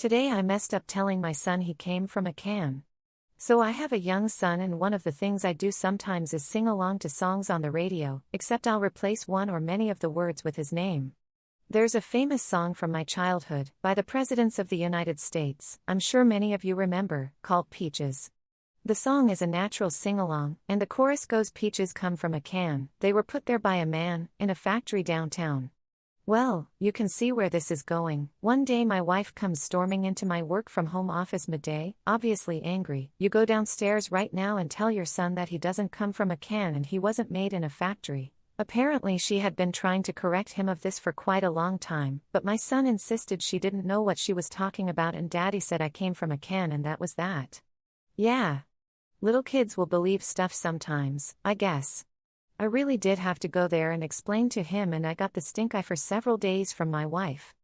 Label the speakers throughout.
Speaker 1: Today I messed up telling my son he came from a can. So I have a young son, and one of the things I do sometimes is sing along to songs on the radio, except I'll replace one or many of the words with his name. There's a famous song from my childhood, by the Presidents of the United States, I'm sure many of you remember, called Peaches. The song is a natural sing-along, and the chorus goes, "Peaches come from a can, they were put there by a man, in a factory downtown." Well, you can see where this is going. One day my wife comes storming into my work-from-home office midday, obviously angry. "You go downstairs right now and tell your son that he doesn't come from a can and he wasn't made in a factory." Apparently she had been trying to correct him of this for quite a long time, but my son insisted she didn't know what she was talking about, and Daddy said I came from a can and that was that. Yeah. Little kids will believe stuff sometimes, I guess. I really did have to go there and explain to him, and I got the stink eye for several days from my wife.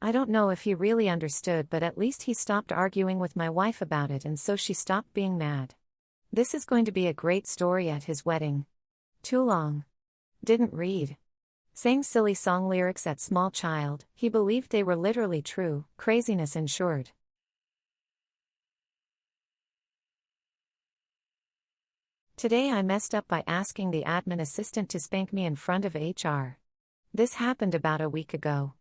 Speaker 1: I don't know if he really understood, but at least he stopped arguing with my wife about it, and so she stopped being mad. This is going to be a great story at his wedding. Too long. Didn't read. Sang silly song lyrics at small child, he believed they were literally true, craziness ensured. Today I messed up by asking the admin assistant to spank me in front of HR. This happened about a week ago.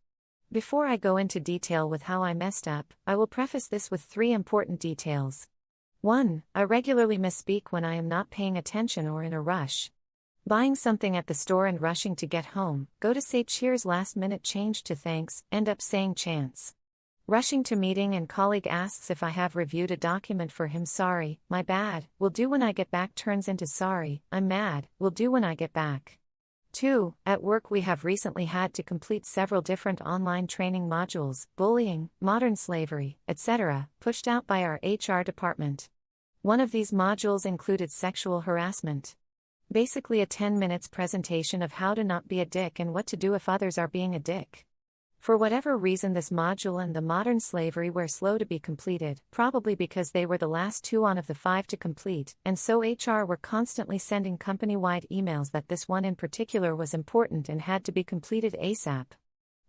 Speaker 1: Before I go into detail with how I messed up, I will preface this with 3 important details. 1. I regularly misspeak when I am not paying attention or in a rush. Buying something at the store and rushing to get home, go to say cheers, last minute change to thanks, end up saying chance. Rushing to meeting and colleague asks if I have reviewed a document for him, sorry, my bad, will do when I get back, turns into sorry, I'm mad, will do when I get back. 2. At work we have recently had to complete several different online training modules, bullying, modern slavery, etc., pushed out by our HR department. One of these modules included sexual harassment. Basically a 10 minutes presentation of how to not be a dick and what to do if others are being a dick. For whatever reason this module and the modern slavery were slow to be completed, probably because they were the last 2 of the 5 to complete, and so HR were constantly sending company-wide emails that this one in particular was important and had to be completed ASAP.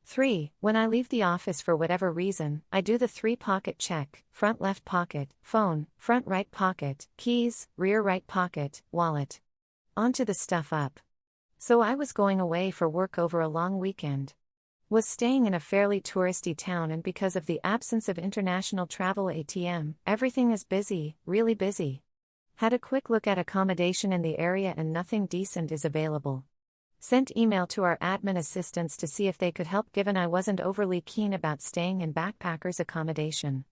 Speaker 1: 3. When I leave the office for whatever reason, I do the 3-pocket check: front left pocket, phone, front right pocket, keys, rear right pocket, wallet. Onto the stuff up. So I was going away for work over a long weekend. Was staying in a fairly touristy town, and because of the absence of international travel ATM, everything is busy, really busy. Had a quick look at accommodation in the area and nothing decent is available. Sent email to our admin assistants to see if they could help, given I wasn't overly keen about staying in backpackers accommodation.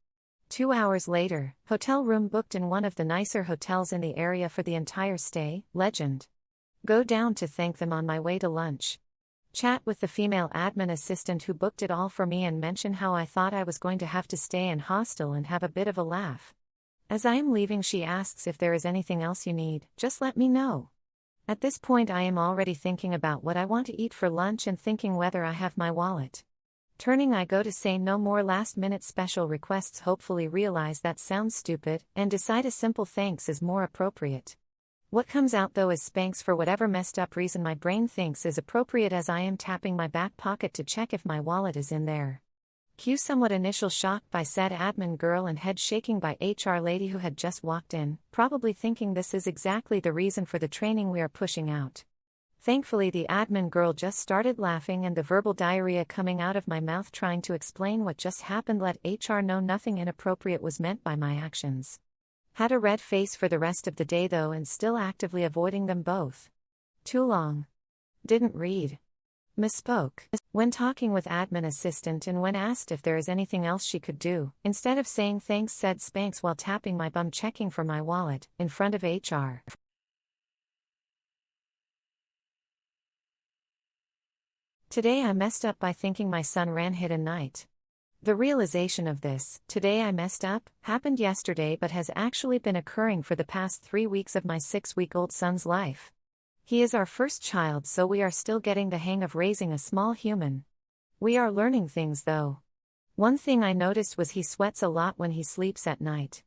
Speaker 1: 2 hours later, hotel room booked in one of the nicer hotels in the area for the entire stay, legend. Go down to thank them on my way to lunch. Chat with the female admin assistant who booked it all for me and mention how I thought I was going to have to stay in hostel and have a bit of a laugh. As I am leaving she asks if there is anything else you need, just let me know. At this point I am already thinking about what I want to eat for lunch and thinking whether I have my wallet. Turning I go to say no more last-minute special requests, hopefully realize that sounds stupid, and decide a simple thanks is more appropriate. What comes out though is spanks for whatever messed up reason my brain thinks is appropriate, as I am tapping my back pocket to check if my wallet is in there. Cue somewhat initial shock by said admin girl and head shaking by HR lady who had just walked in, probably thinking this is exactly the reason for the training we are pushing out. Thankfully the admin girl just started laughing, and the verbal diarrhea coming out of my mouth trying to explain what just happened let HR know nothing inappropriate was meant by my actions. Had a red face for the rest of the day though, and still actively avoiding them both. Too long. Didn't read. Misspoke. When talking with admin assistant and when asked if there is anything else she could do, instead of saying thanks said spanks while tapping my bum checking for my wallet, in front of HR. Today I messed up by thinking my son ran hit a night. The realization of this, today I messed up, happened yesterday but has actually been occurring for the past 3 weeks of my 6-week-old son's life. He is our first child, so we are still getting the hang of raising a small human. We are learning things though. One thing I noticed was he sweats a lot when he sleeps at night.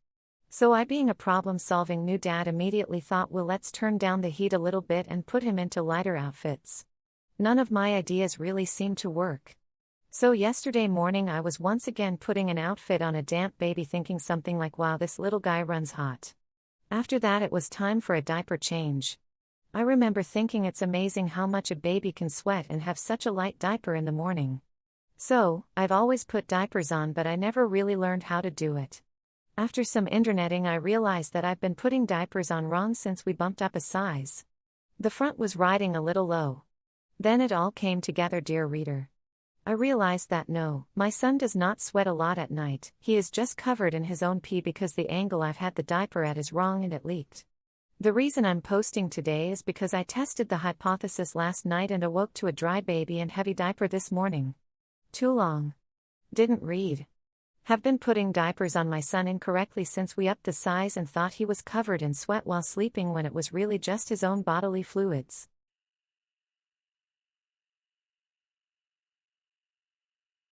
Speaker 1: So I, being a problem-solving new dad, immediately thought, well, let's turn down the heat a little bit and put him into lighter outfits. None of my ideas really seemed to work. So yesterday morning I was once again putting an outfit on a damp baby thinking something like, wow, this little guy runs hot. After that it was time for a diaper change. I remember thinking it's amazing how much a baby can sweat and have such a light diaper in the morning. So, I've always put diapers on but I never really learned how to do it. After some interneting I realized that I've been putting diapers on wrong since we bumped up a size. The front was riding a little low. Then it all came together, dear reader. I realized that no, my son does not sweat a lot at night, he is just covered in his own pee because the angle I've had the diaper at is wrong and it leaked. The reason I'm posting today is because I tested the hypothesis last night and awoke to a dry baby and heavy diaper this morning. Too long. Didn't read. Have been putting diapers on my son incorrectly since we upped the size and thought he was covered in sweat while sleeping when it was really just his own bodily fluids.